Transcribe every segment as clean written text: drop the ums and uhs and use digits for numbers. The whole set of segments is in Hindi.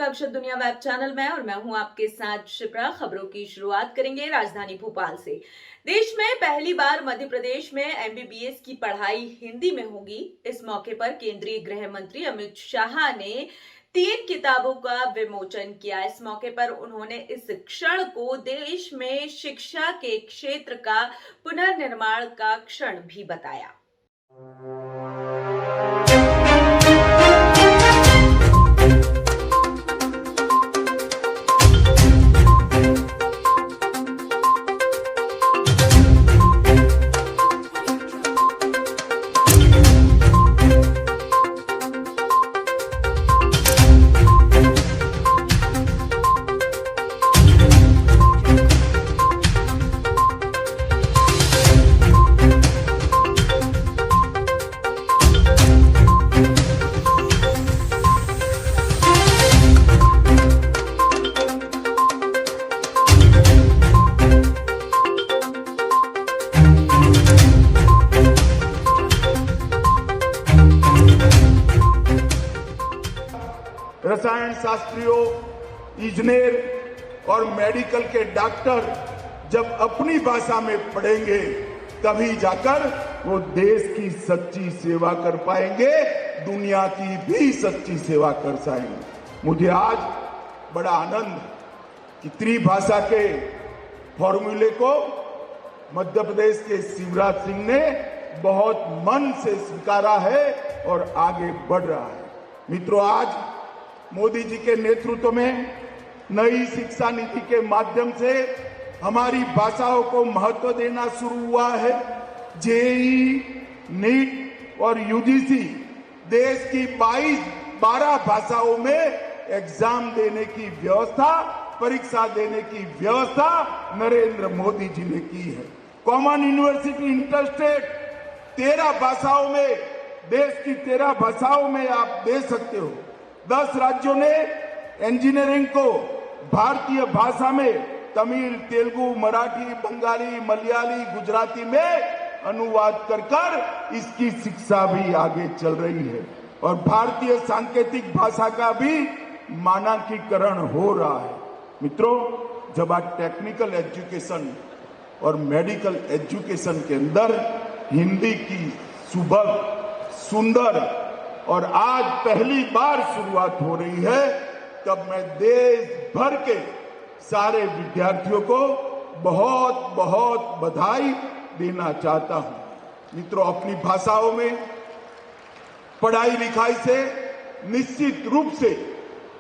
अक्षर दुनिया वेब चैनल में और मैं हूं आपके साथ शिप्रा। खबरों की शुरुआत करेंगे राजधानी भोपाल से। देश में पहली बार मध्य प्रदेश में एमबीबीएस की पढ़ाई हिंदी में होगी। इस मौके पर केंद्रीय गृह मंत्री अमित शाह ने 3 किताबों का विमोचन किया। इस मौके पर उन्होंने इस क्षण को देश में शिक्षा के क्षेत्र का पुनर्निर्माण का क्षण भी बताया। रसायन शास्त्रियों, इंजीनियर और मेडिकल के डॉक्टर जब अपनी भाषा में पढ़ेंगे तभी जाकर वो देश की सच्ची सेवा कर पाएंगे, दुनिया की भी सच्ची सेवा कर पाएंगे। मुझे आज बड़ा आनंद है कि त्रिभाषा के फॉर्मूले को मध्य प्रदेश के शिवराज सिंह ने बहुत मन से स्वीकारा है और आगे बढ़ रहा है। मित्रों, आज मोदी जी के नेतृत्व में नई शिक्षा नीति के माध्यम से हमारी भाषाओं को महत्व देना शुरू हुआ है। जेईई, नीट और यूजीसी देश की 12 भाषाओं में एग्जाम देने की व्यवस्था, परीक्षा देने की व्यवस्था नरेंद्र मोदी जी ने की है। कॉमन यूनिवर्सिटी इंटरस्टेट 13 भाषाओं में, देश की 13 भाषाओं में आप दे सकते हो। 10 राज्यों ने इंजीनियरिंग को भारतीय भाषा में तमिल, तेलुगु, मराठी, बंगाली, मलयाली, गुजराती में अनुवाद कर इसकी शिक्षा भी आगे चल रही है और भारतीय सांकेतिक भाषा का भी मानकीकरण हो रहा है। मित्रों, जब आज टेक्निकल एजुकेशन और मेडिकल एजुकेशन के अंदर हिंदी की सुभग, सुंदर और आज पहली बार शुरुआत हो रही है, तब मैं देश भर के सारे विद्यार्थियों को बहुत बहुत बधाई देना चाहता हूं। मित्रों, अपनी भाषाओं में पढ़ाई लिखाई से निश्चित रूप से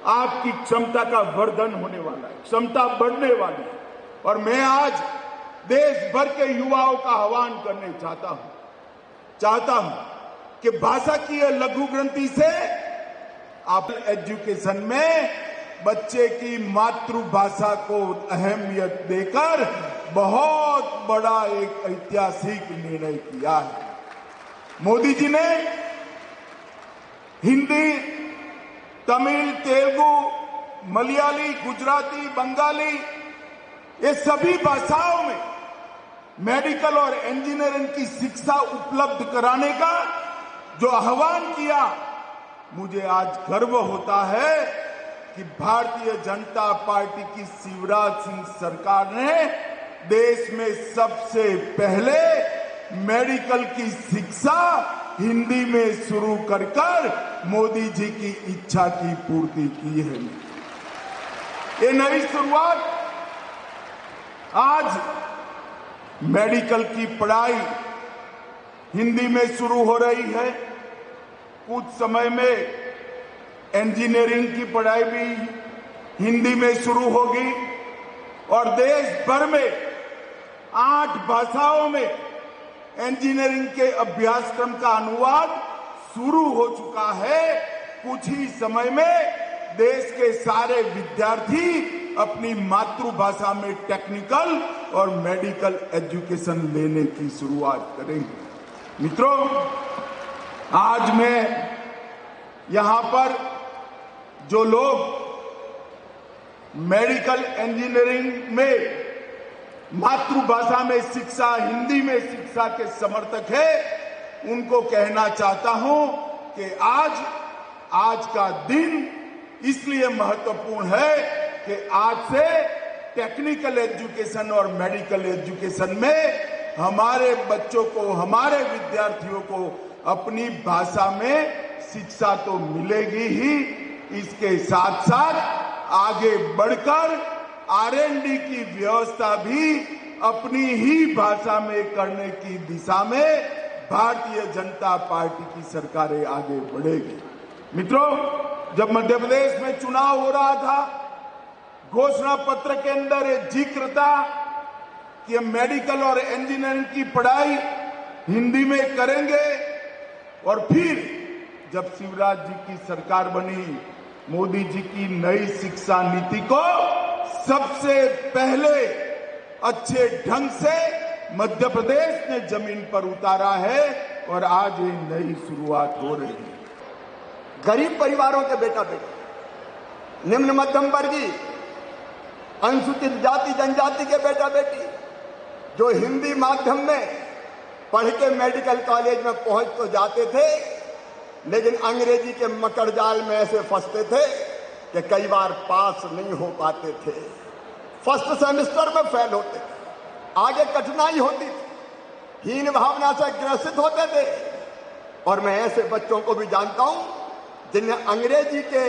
आपकी क्षमता का वर्धन होने वाला है, क्षमता बढ़ने वाली है और मैं आज देश भर के युवाओं का आह्वान करने चाहता हूं कि भाषा की लघु ग्रंथि से आप एजुकेशन में बच्चे की मातृभाषा को अहमियत देकर बहुत बड़ा एक ऐतिहासिक निर्णय किया है। मोदी जी ने हिंदी, तमिल, तेलुगु, मलयाली, गुजराती, बंगाली ये सभी भाषाओं में मेडिकल और इंजीनियरिंग की शिक्षा उपलब्ध कराने का जो आह्वान किया, मुझे आज गर्व होता है कि भारतीय जनता पार्टी की शिवराज सिंह सरकार ने देश में सबसे पहले मेडिकल की शिक्षा हिंदी में शुरू कर मोदी जी की इच्छा की पूर्ति की है। ये नई शुरुआत आज मेडिकल की पढ़ाई हिंदी में शुरू हो रही है। कुछ समय में इंजीनियरिंग की पढ़ाई भी हिंदी में शुरू होगी और देश भर में 8 भाषाओं में इंजीनियरिंग के अभ्यासक्रम का अनुवाद शुरू हो चुका है। कुछ ही समय में देश के सारे विद्यार्थी अपनी मातृभाषा में टेक्निकल और मेडिकल एजुकेशन लेने की शुरुआत करेंगे। मित्रों, आज मैं यहां पर जो लोग मेडिकल इंजीनियरिंग में मातृभाषा में शिक्षा, हिंदी में शिक्षा के समर्थक है, उनको कहना चाहता हूं कि आज का दिन इसलिए महत्वपूर्ण है कि आज से टेक्निकल एजुकेशन और मेडिकल एजुकेशन में हमारे बच्चों को, हमारे विद्यार्थियों को अपनी भाषा में शिक्षा तो मिलेगी ही, इसके साथ साथ आगे बढ़कर R&D की व्यवस्था भी अपनी ही भाषा में करने की दिशा में भारतीय जनता पार्टी की सरकारें आगे बढ़ेगी। मित्रों, जब मध्य प्रदेश में चुनाव हो रहा था, घोषणा पत्र के अंदर एक जिक्र था कि हम मेडिकल और इंजीनियरिंग की पढ़ाई हिंदी में करेंगे। और फिर जब शिवराज जी की सरकार बनी, मोदी जी की नई शिक्षा नीति को सबसे पहले अच्छे ढंग से मध्य प्रदेश ने जमीन पर उतारा है और आज ये नई शुरुआत हो रही है। गरीब परिवारों के बेटा बेटी, निम्न मध्यम वर्गीय, अनुसूचित जाति जनजाति के बेटा बेटी जो हिंदी माध्यम में पढ़ के मेडिकल कॉलेज में पहुंच तो जाते थे, लेकिन अंग्रेजी के मकर जाल में ऐसे फंसते थे कि कई बार पास नहीं हो पाते थे, फर्स्ट सेमेस्टर में फेल होते थे, आगे कठिनाई होती थी, हीन भावना से ग्रसित होते थे। और मैं ऐसे बच्चों को भी जानता हूं जिन्हें अंग्रेजी के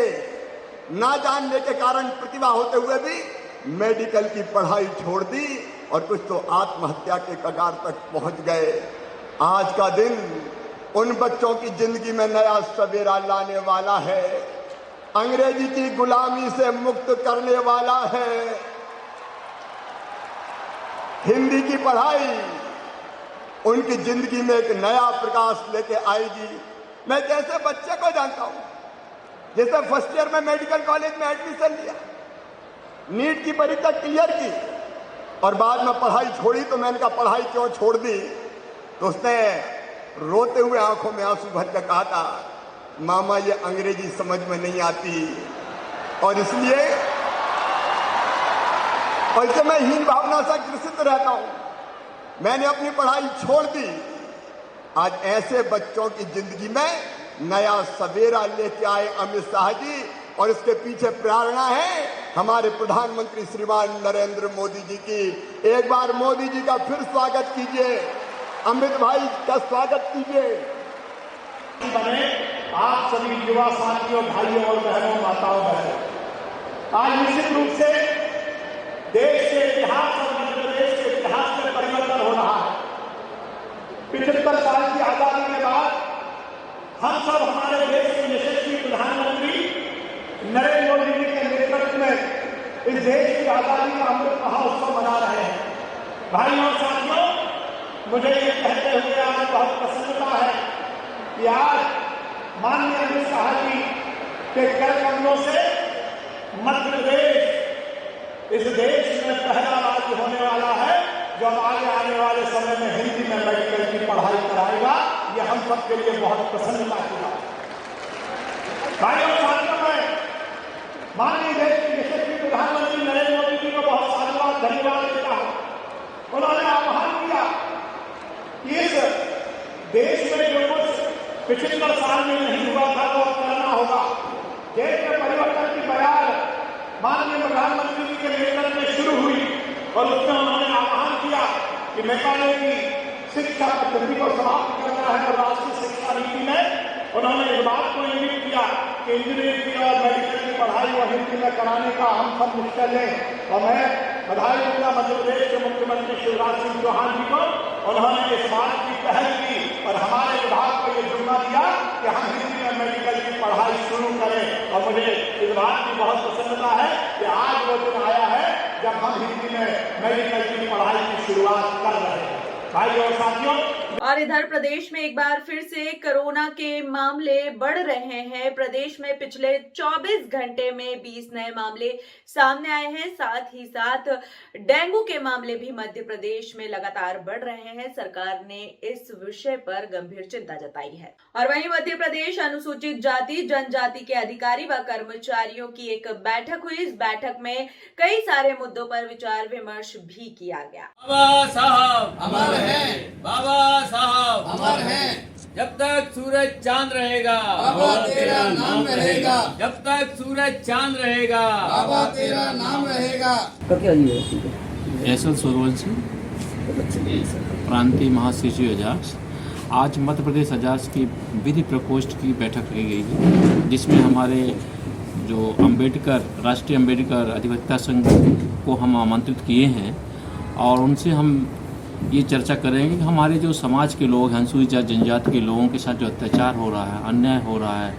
ना जानने के कारण प्रतिभा होते हुए भी मेडिकल की पढ़ाई छोड़ दी और कुछ तो आत्महत्या के कगार तक पहुंच गए। आज का दिन उन बच्चों की जिंदगी में नया सवेरा लाने वाला है, अंग्रेजी की गुलामी से मुक्त करने वाला है। हिंदी की पढ़ाई उनकी जिंदगी में एक नया प्रकाश लेके आएगी। मैं जैसे बच्चे को जानता हूं, जैसे फर्स्ट ईयर में मेडिकल कॉलेज में एडमिशन लिया, नीट की परीक्षा क्लियर की और बाद में पढ़ाई छोड़ी, तो मैंने कहा पढ़ाई क्यों छोड़ दी? तो उसने रोते हुए आंखों में आंसू भर कर कहा था, मामा ये अंग्रेजी समझ में नहीं आती और इसलिए ऐसे मैं हीन भावना से ग्रसित रहता हूं, मैंने अपनी पढ़ाई छोड़ दी। आज ऐसे बच्चों की जिंदगी में नया सवेरा लेके आए अमित शाह जी, और इसके पीछे प्रेरणा है हमारे प्रधानमंत्री श्रीमान नरेंद्र मोदी जी की। एक बार मोदी जी का फिर स्वागत कीजिए, अमित भाई का स्वागत कीजिए। बने आप सभी युवा साथियों, भाइयों और बहनों, माताओं बहनों, आज निश्चित रूप से देश के इतिहास और मध्य प्रदेश के इतिहास में परिवर्तन हो रहा है। 75 साल की आजादी के बाद हम सब हमारे देश के यशस्वी प्रधानमंत्री नरेंद्र मोदी जी के नेतृत्व में इस देश की आजादी का अमृत महोत्सव मना रहे हैं। भाइयों और साथियों, मुझे ये कहते हुए आज बहुत प्रसन्नता है कि आज माननीय अमित शाह जी के कर कदमों से मध्य प्रदेश इस देश में पहला राज्य होने वाला है जो आगे आने वाले समय में हिंदी में मेडिकल की पढ़ाई कराएगा। ये हम सबके लिए बहुत प्रसन्नता की बात है। भाइयों और साथियों, मैं माननीय देश के यशस्वी प्रधानमंत्री नरेंद्र मोदी जी को बहुत साधुवाद धन्यवाद देता हूं। उन्होंने आह्वान किया कि इस देश में जो कुछ 75 साल में नहीं हुआ था वो करना होगा। देश में परिवर्तन की बयान माननीय प्रधानमंत्री जी के नेतृत्व में शुरू हुई और उसमें उन्होंने आह्वान किया कि मेघालय की शिक्षा पद्धति को समाप्त करना है और राष्ट्रीय शिक्षा नीति में उन्होंने इस बात को इंगित किया कि इंजीनियरिंग की और मेडिकल की पढ़ाई वो हिंदी में कराने का हम सब निश्चय लें। और मैं बधाई दूंगा मध्य प्रदेश के मुख्यमंत्री शिवराज सिंह चौहान जी को, उन्होंने इस बात की पहल की और हमारे विभाग को ये जुम्मा दिया कि हम हिंदी में मेडिकल की पढ़ाई शुरू करें। और मुझे इस बात की बहुत प्रसन्नता है कि आज वो दिन आया है जब हम हिंदी में मेडिकल की पढ़ाई की शुरुआत कर रहे हैं। भाइयों और साथियों, और इधर प्रदेश में एक बार फिर से कोरोना के मामले बढ़ रहे हैं। प्रदेश में पिछले 24 घंटे में 20 नए मामले सामने आए हैं। साथ ही साथ डेंगू के मामले भी मध्य प्रदेश में लगातार बढ़ रहे हैं। सरकार ने इस विषय पर गंभीर चिंता जताई है। और वहीं मध्य प्रदेश अनुसूचित जाति जनजाति के अधिकारी व कर्मचारियों की एक बैठक हुई। इस बैठक में कई सारे मुद्दों पर विचार विमर्श भी किया गया। बाबा साहब अमर हैं, बाबा साहब अमर हैं। जब तक सूरज सूरज चांद रहेगा बाबा तेरा नाम रहेगा। जब तक सूरज चांद रहेगा बाबा तेरा नाम रहेगा। एसएल सूर्यवंशी, प्रांतीय महासचिव एजाज। आज मध्य प्रदेश एजाज की विधि प्रकोष्ठ की बैठक की गई है, जिसमें हमारे जो राष्ट्रीय अम्बेडकर अधिवक्ता संघ को हम आमंत्रित किए हैं और उनसे हम ये चर्चा करेंगे कि हमारे जो समाज के लोग हैं, अनुसूचित जाति जनजाति के लोगों के साथ जो अत्याचार हो रहा है, अन्याय हो रहा है,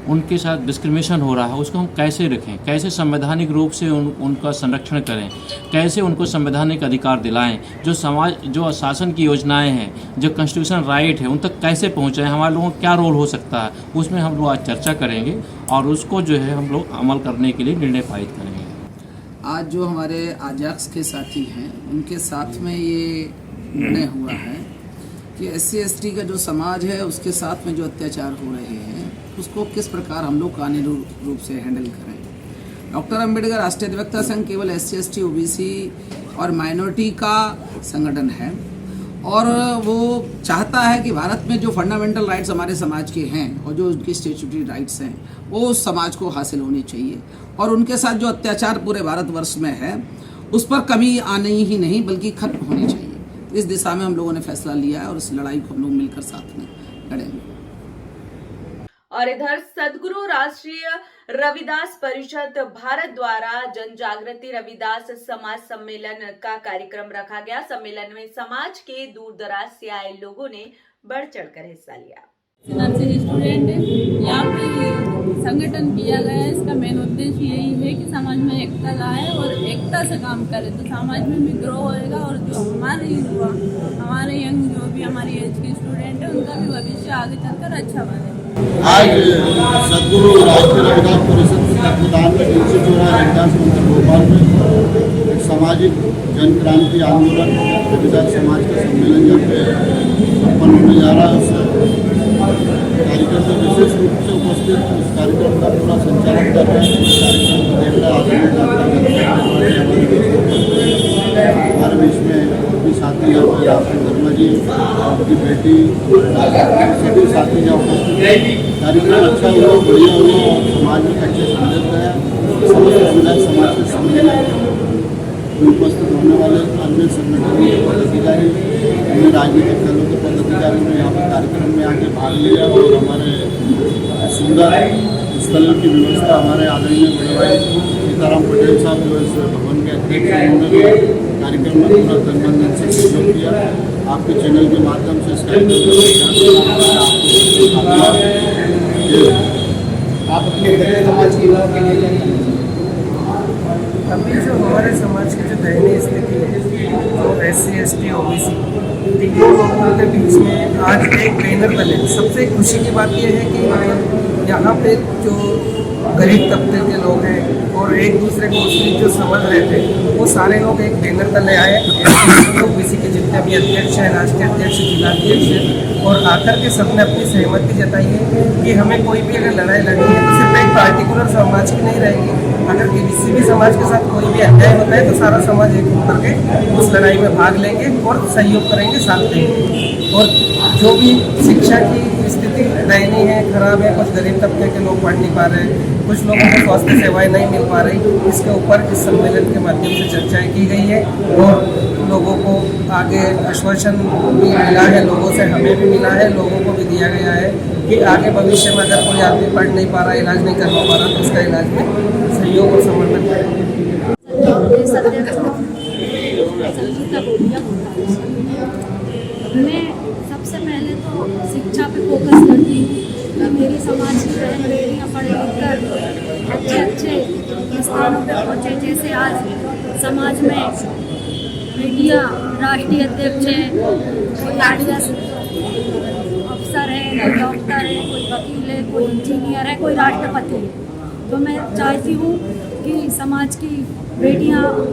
उनके साथ डिस्क्रिमिनेशन हो रहा है, उसको हम कैसे रखें, कैसे संवैधानिक रूप से उनका संरक्षण करें, कैसे उनको संवैधानिक अधिकार दिलाएं, जो शासन की योजनाएं हैं, जो कॉन्स्टिट्यूशन राइट है, उन तक कैसे पहुंचाएं, हमारे लोगों का क्या रोल हो सकता है, उसमें हम लोग आज चर्चा करेंगे और उसको जो है हम लोग अमल करने के लिए निर्णय पारित करेंगे। आज जो हमारे आजाक्स के साथी हैं उनके साथ में ये निर्णय हुआ है कि SC/ST का जो समाज है उसके साथ में जो अत्याचार हो रहे हैं उसको किस प्रकार हम लोग कानूनी रूप से हैंडल करें। डॉक्टर अंबेडकर राष्ट्रीय अधिवक्ता संघ केवल SC/ST OBC और माइनॉरिटी का संगठन है और वो चाहता है कि भारत में जो फंडामेंटल राइट्स हमारे समाज के हैं और जो उनकी स्टैट्यूटरी राइट्स हैं वो उस समाज को हासिल होनी चाहिए और उनके साथ जो अत्याचार पूरे भारतवर्ष में है उस पर कमी आनी ही नहीं बल्कि खत्म होनी चाहिए। इस दिशा में हम लोगों ने फैसला लिया है और इस लड़ाई को हम लोग मिलकर साथ में लड़ेंगे। और इधर सदगुरु राष्ट्रीय रविदास परिषद भारत द्वारा जन जागृति रविदास समाज सम्मेलन का कार्यक्रम रखा गया। सम्मेलन में समाज के दूर दराज से आए लोगों ने बढ़ चढ़कर हिस्सा लिया। नर्सिंग स्टूडेंट यहाँ पे संगठन किया गया है। इसका मेन उद्देश्य यही है कि समाज में एकता लाए और एकता से काम करे तो समाज में भी ग्रो होएगा और जो हमारे युवा, हमारे यंग जो भी हमारी एज के स्टूडेंट है उनका भी भविष्य आगे चलकर अच्छा बने। आज सदगुरु राष्ट्रीय रविदास परिषद के तत्वाधान में 314 रविदास मंदिर भोपाल में एक सामाजिक जन क्रांति आंदोलन रविदास समाज का सम्मेलन जब संपन्न होने जा रहा है उस कार्यक्रम में विशेष रूप से उपस्थित उस कार्यक्रम का पूरा संचालन कर रहे हैं। कार्यक्रम को देख रहे हमारे बीच में भी साथी राहुल वर्मा जी, उनकी बेटी, सभी साथी जहाँ उपस्थित है। कार्यक्रम अच्छा हुआ, बढ़िया हुआ और समाज में अच्छे संदेश गया। समस्त समाज के सम्मेलन उपस्थित होने वाले अन्य संगठनों के पदाधिकारी, अन्य राजनीतिक दलों के पदाधिकारी ने यहाँ पर कार्यक्रम में आके भाग लिया और हमारे सुंदर स्थल की व्यवस्था हमारे आदरणीय बड़े भाई सीताराम पटेल साहब जो इस भवन के अध्यक्ष उन्होंने कार्यक्रम में पूरा तन से सहयोग किया। आपके चैनल के माध्यम से इस कार्यक्रम आप अपने समाज के लोगों के लिए अभी जो हमारे समाज की जो दयनीय स्थिति है तो SC/ST OBC तीनों लोगों के बीच में आज एक बैनर बने। सबसे खुशी की बात यह है कि यहाँ पे जो गरीब तबके के लोग हैं और एक दूसरे को उसकी जो समझ रहे थे वो सारे लोग एक बैनर तले आए। OBC के जितने भी अध्यक्ष हैं, राष्ट्रीय अध्यक्ष, जिलाध्यक्ष हैं और आकर के सबने अपनी सहमति जताई है कि हमें कोई भी अगर लड़ाई लड़नी है तो सिर्फ एक पार्टिकुलर समाज की नहीं रहेगी। अगर किसी भी समाज के साथ कोई भी अन्याय होता है तो सारा समाज एक होकर के उस लड़ाई में भाग लेंगे और सहयोग करेंगे, साथ देंगे। और जो भी शिक्षा की स्थिति दयनीय है, खराब है, कुछ गरीब तबके के लोग पढ़ नहीं पा रहे हैं, कुछ लोगों को स्वास्थ्य सेवाएं नहीं मिल पा रही, इसके ऊपर इस सम्मेलन के माध्यम से चर्चाएं की गई है और लोगों को आगे आश्वासन भी मिला है, लोगों से हमें भी मिला है, लोगों को भी दिया गया है कि आगे भविष्य में अगर कोई आदमी पढ़ नहीं पा रहा, इलाज नहीं कर पा रहा तो उसका इलाज में सहयोग और समर्थन करेंगे। मैं सबसे पहले तो शिक्षा पे फोकस करती हूँ कि मेरी समाज की बहन बेटियाँ पढ़ लिख कर अच्छे स्थानों पर पहुँचे। जैसे आज समाज में बेटियाँ राष्ट्रीय अध्यक्ष हैं, कोई IAS अफसर है, कोई डॉक्टर है, कोई वकील है, कोई इंजीनियर है, कोई राष्ट्रपति है। तो मैं चाहती हूँ कि समाज की बेटियों को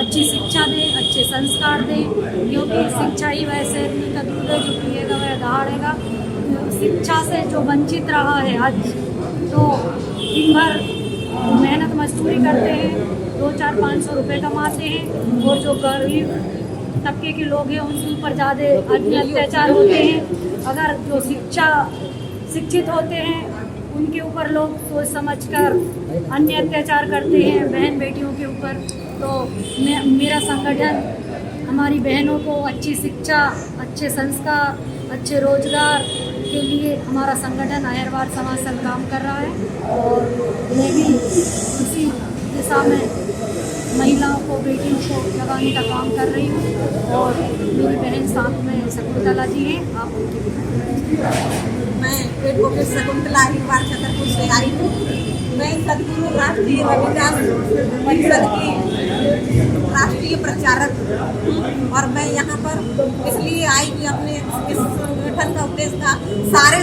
अच्छी शिक्षा दें, अच्छे संस्कार दें, क्योंकि शिक्षा ही वैसे का दूध है, जो पिएगा वह दहाड़ेगा। तो शिक्षा से जो वंचित रहा है आज, तो दिन भर मेहनत मजदूरी करते हैं, 200-400-500 रुपये कमाते हैं और जो गरीब तबके के लोग हैं उनके ऊपर ज़्यादा अत्याचार होते हैं। अगर जो शिक्षित होते हैं उनके ऊपर लोग सोच समझकर अन्य अत्याचार करते हैं बहन बेटियों के ऊपर। तो मेरा संगठन हमारी बहनों को अच्छी शिक्षा, अच्छे संस्कार, अच्छे रोजगार के लिए हमारा संगठन अहिरवार समाज संघ काम कर रहा है और मैं भी उसी दिशा में महिलाओं को, बेटियों को जगाने का काम कर रही हूँ। और मेरी बहन साथ में शकुंतला जी हैं, आप उनकी मैं एडवोकेट शकुंतला अहिरवार छतरपुर से आई हूँ। मैं सदगुरु राष्ट्रीय रविदास परिषद की राष्ट्रीय प्रचारक हूँ और मैं यहाँ पर इसलिए आई कि अपने इस संगठन का उद्देश्य था सारे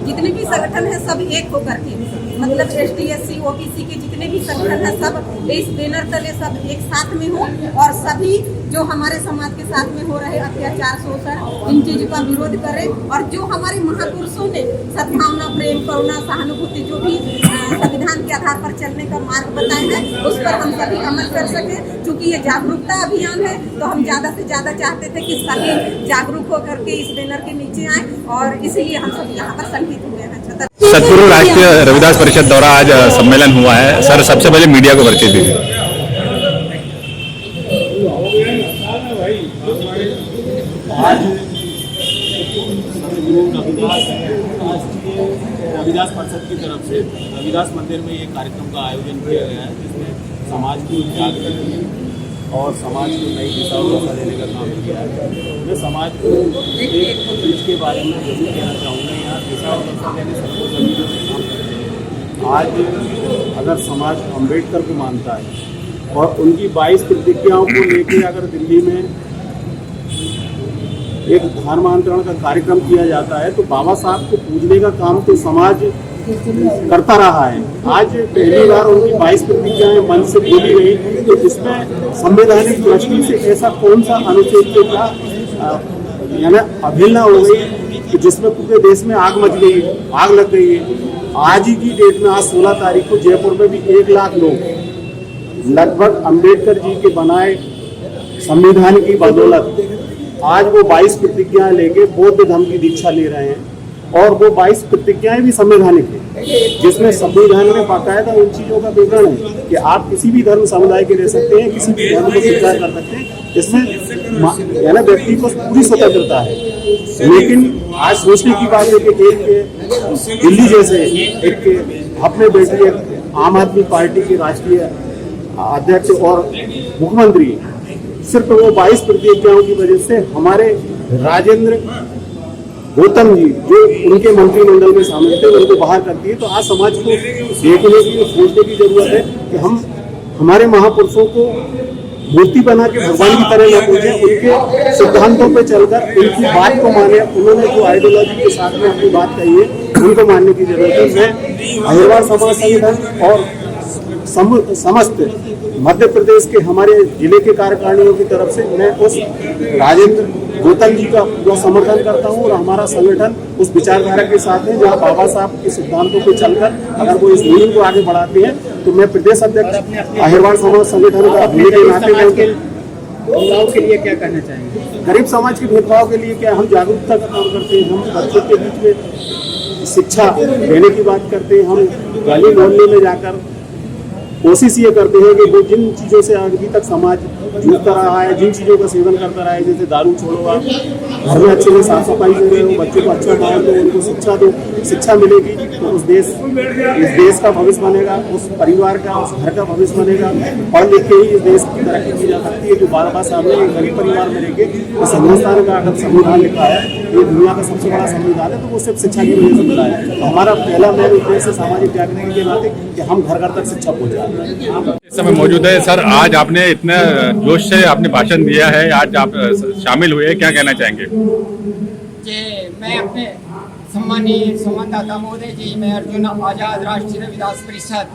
जितने भी संगठन हैं सब एक होकर के, मतलब ST SC OBC के जितने भी संगठन हैं सब इस बैनर तले सब एक साथ में हो और सभी जो हमारे समाज के साथ में हो रहे अत्याचार, शोषण, इन चीजों का विरोध करें और जो हमारे महापुरुषों ने सद्भावना, प्रेम, करुणा, सहानुभूति जो भी संविधान के आधार पर चलने का मार्ग बताए हैं उस पर हम सभी अमल कर सके। क्योंकि ये जागरूकता अभियान है तो हम ज़्यादा से ज़्यादा चाहते थे कि सभी जागरूक होकर के इस बैनर के नीचे आए और इसीलिए हम सब यहाँ पर संगठित हुए हैं। सदगुरु राष्ट्रीय रविदास परिषद द्वारा आज सम्मेलन हुआ है। सर, सबसे पहले मीडिया को परिचय दीजिए। आज सदगुरु रविदास राष्ट्रीय रविदास परिषद की तरफ से रविदास मंदिर में ये कार्यक्रम का आयोजन किया गया है, जिसमें समाज को जागृति और समाज को नई दिशा और दिशा देने का काम किया है। मैं समाज को एक चीज़ के बारे में जरूर कहना चाहूँगा, यहाँ दिशा और दिशा देने सबको जरूरी काम करते हैं। आज अगर समाज अम्बेडकर को मानता है और उनकी 22 प्रतिज्ञाओं को लेकर अगर दिल्ली में एक धर्मांतरण का कार्यक्रम किया जाता है तो बाबा साहब को पूजने का काम तो समाज करता रहा है। आज पहली बार उनकी 22 प्रतिज्ञाएं मन से बोली गई तो इसमें संवैधानिक दृष्टि से ऐसा कौन सा अनुच्छेद का यानी अवहेलना हो गई कि जिसमें पूरे देश में आग मच गई, आग लग गई है। आज ही की डेट में, आज 16 तारीख को जयपुर में भी 1 लाख लोग लगभग अम्बेडकर जी के बनाए संविधान की बदौलत आज वो 22 प्रतिज्ञाएं लेके बौद्ध धर्म की दीक्षा ले रहे हैं और वो 22 प्रतिज्ञाएं भी संवैधानिक है, जिसमें संविधान में बाकायदा उन चीज़ों का विवरण है कि आप किसी भी धर्म समुदाय के रह सकते हैं, किसी भी धर्म को स्वीकार कर सकते हैं, इसमें यानी व्यक्ति को पूरी स्वतंत्रता है। लेकिन आज सोचने की बात है कि एक दिल्ली जैसे एक अपने बेटे आम आदमी पार्टी के राष्ट्रीय अध्यक्ष और मुख्यमंत्री सिर्फ वो 22 प्रतिज्ञाओं की वजह से हमारे राजेंद्र गौतम जी जो उनके मंत्रिमंडल में शामिल थे उनको बाहर करती है। तो आज समाज को देखने की, सोचने की जरूरत है कि हम हमारे महापुरुषों को मूर्ति बना के भगवान की तरह न पूजें, उनके सिद्धांतों पे चलकर उनकी बात को माने। उन्होंने जो आइडियोलॉजी के साथ में अपनी बात कही है उनको मानने की जरूरत है। मैं अहिरवार समाज संगठन और समस्त मध्य प्रदेश के हमारे जिले के कार्यकारिणियों की तरफ से मैं उस राजेंद्र गौतम जी का पूरा समर्थन करता हूं और हमारा संगठन उस विचारधारा के साथ है जहां बाबा साहब के सिद्धांतों पर चलकर अगर वो इस मुहिम को आगे बढ़ाते हैं तो मैं प्रदेश अध्यक्ष अहिरवार समाज संगठन का होने के नाते भेदभाव के लिए क्या कहना चाहेंगे? गरीब समाज के भेदभाव के लिए क्या हम जागरूकता का काम करते हैं, हम बच्चों के बीच में शिक्षा देने की बात करते हैं, हम गली मोहल्ले में जाकर कोशिश ये करते हैं कि वो जिन चीज़ों से अभी तक समाज जूझता रहा है, जिन चीज़ों का सेवन करता रहा है, जैसे दारू छोड़ो, आप घर में अच्छे से साफ सफाई दे रहे हो, बच्चों को अच्छा माहौल दो, उनको शिक्षा दो, शिक्षा मिलेगी तो इस देश का भविष्य बनेगा, उस परिवार का, उस घर का भविष्य बनेगा। पढ़ लिख के ही इस देश की तरक्की की जा सकती है। जो बाबा साहब ने गरीब परिवार में लेके इस हिंदुस्तान का अगर संविधान लिखा है, ये दुनिया का सबसे बड़ा संविधान है, तो वो सिर्फ शिक्षा की वजह से मिला है। तो हमारा पहला मेन उद्देश्य सामाजिक जागरण के नाते कि हम घर घर तक शिक्षा पहुँचाएं। इस समय मौजूद है सर, आज आपने इतने जोश से आपने भाषण दिया है, आज आप शामिल हुए, क्या कहना चाहेंगे? कि मैं अपने सम्मानीय संवाददाता महोदय जी, मैं अर्जुन आजाद, राष्ट्रीय रविदास परिषद,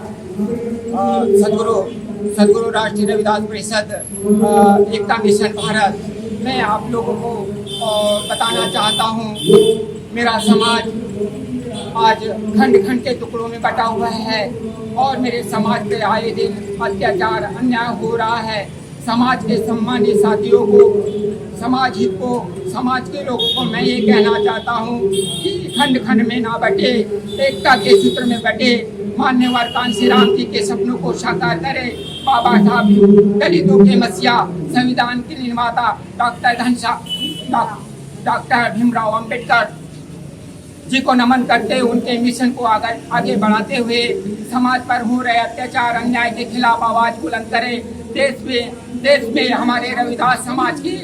सदगुरु राष्ट्रीय रविदास परिषद, एकता मिशन भारत, मैं आप लोगों को बताना चाहता हूँ मेरा समाज आज खंड खंड के टुकड़ों में बटा हुआ है और मेरे समाज पे आए दिन अत्याचार अन्याय हो रहा है। समाज के सम्मानित साथियों को, समाज हित को, समाज के लोगों को मैं ये कहना चाहता हूँ कि खंड खंड में ना बटे, एकता के सूत्र में बटे, मान्यवर कांसी राम जी के सपनों को साकार करे। बाबा साहब दलितों के मसीहा, संविधान के निर्माता डॉक्टर भीमराव अंबेडकर जी को नमन करते, उनके मिशन को आगे बढ़ाते हुए समाज पर हो रहे अत्याचार अन्याय के खिलाफ आवाज बुलंद करें। देश में हमारे रविदास समाज के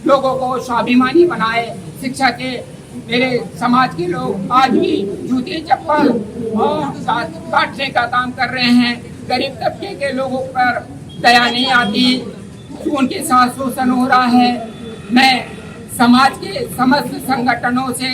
लोगों को स्वाभिमानी बनाए। शिक्षा के मेरे समाज के लोग आज भी जूते चप्पल और काटने का काम कर रहे हैं। गरीब तबके के लोगों पर दया नहीं आती, उनके साथ शोषण हो रहा है। मैं समाज के समस्त संगठनों से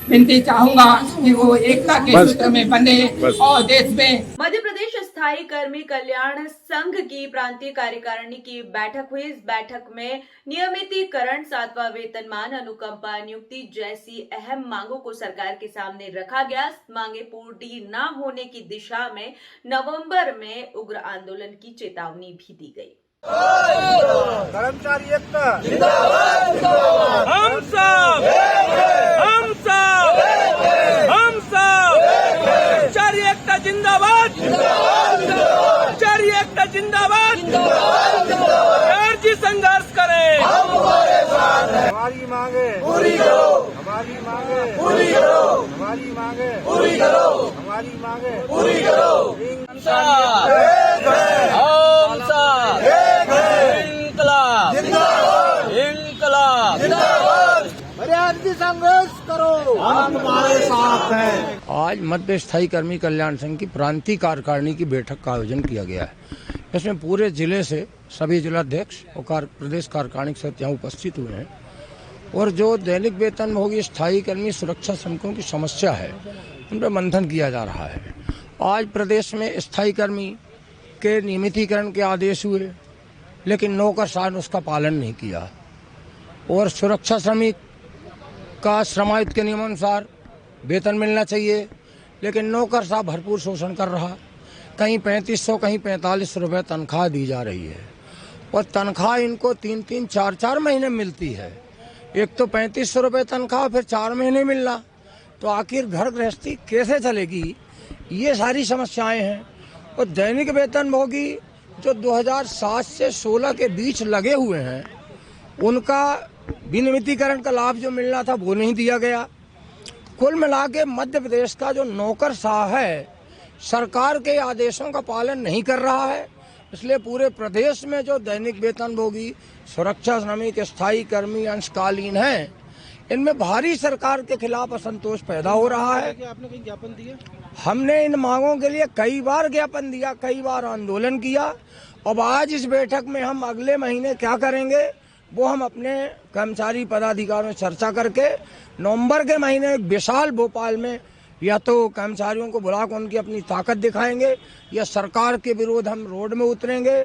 विनती चाहूंगा कि वो एकता के सूत्र में बंधे और देश में। मध्य प्रदेश स्थायी कर्मी कल्याण संघ की प्रांतीय कार्यकारिणी की बैठक हुई। इस बैठक में नियमितीकरण, 7वां वेतनमान, अनुकंपा नियुक्ति जैसी अहम मांगों को सरकार के सामने रखा गया। मांगे पूरी न होने की दिशा में नवंबर में उग्र आंदोलन की चेतावनी भी दी गई। कर्मचारी एकता हम सब कर्मचारी एकता जिंदाबाद, कर्मचारी एकता जिंदाबाद, जी संघर्ष करें। हमारी मांगे पूरी करो, हमारी मांगे पूरी करो, हमारी मांगे पूरी करो, हमारी मांगे पूरी करो। संघर्ष करो, हम तुम्हारे साथ हैं। आज मध्य स्थायी कर्मी कल्याण संघ की प्रांतीय कार्यकारिणी की बैठक का आयोजन किया गया है। इसमें पूरे जिले से सभी जिलाध्यक्ष और प्रदेश कार्यकारिणी सदस्य यहाँ उपस्थित हुए हैं और जो दैनिक वेतनभोगी स्थायी कर्मी सुरक्षा श्रमिकों की समस्या है उन पर मंथन किया जा रहा है। आज प्रदेश में स्थायी कर्मी के नियमितीकरण के आदेश हुए, लेकिन नौकरशाह ने उसका पालन नहीं किया और सुरक्षा श्रमिक का श्रम आयुक्त के नियमानुसार वेतन मिलना चाहिए, लेकिन नौकरशाह भरपूर शोषण कर रहा। कहीं 3500 कहीं 45 रुपये तनख्वाह दी जा रही है और तनख्वाह इनको 3-3 4-4 महीने मिलती है। एक तो 3500 रुपये तनख्वाह, फिर 4 महीने मिलना, तो आखिर घर गृहस्थी कैसे चलेगी? ये सारी समस्याएं हैं। और दैनिक वेतनभोगी जो 2007 से 16 के बीच लगे हुए हैं उनका विनियमितीकरण का लाभ जो मिलना था वो नहीं दिया गया। कुल मिला के मध्य प्रदेश का जो नौकरशाह है सरकार के आदेशों का पालन नहीं कर रहा है, इसलिए पूरे प्रदेश में जो दैनिक वेतनभोगी सुरक्षा श्रमिक स्थायी कर्मी अंशकालीन हैं इनमें भारी सरकार के खिलाफ असंतोष पैदा हो रहा है। आपने कहीं ज्ञापन दिया? हमने इन मांगों के लिए कई बार ज्ञापन दिया, कई बार आंदोलन किया। अब आज इस बैठक में हम अगले महीने क्या करेंगे वो हम अपने कर्मचारी पदाधिकारियों से चर्चा करके नवंबर के महीने विशाल भोपाल में या तो कर्मचारियों को बुलाकर उनकी अपनी ताकत दिखाएंगे या सरकार के विरोध हम रोड में उतरेंगे।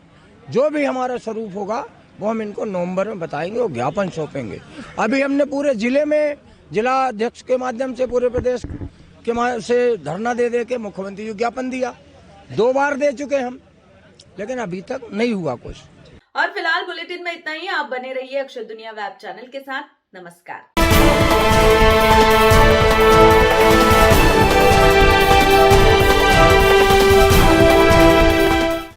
जो भी हमारा स्वरूप होगा वो हम इनको नवंबर में बताएंगे और ज्ञापन सौंपेंगे। अभी हमने पूरे जिले में जिला अध्यक्ष के माध्यम से पूरे प्रदेश के से धरना दे के मुख्यमंत्री को ज्ञापन दिया, 2 बार दे चुके हम, लेकिन अभी तक नहीं हुआ कुछ। और फिलहाल बुलेटिन में इतना ही। आप बने रहिए अक्षर दुनिया वेब चैनल के साथ। नमस्कार।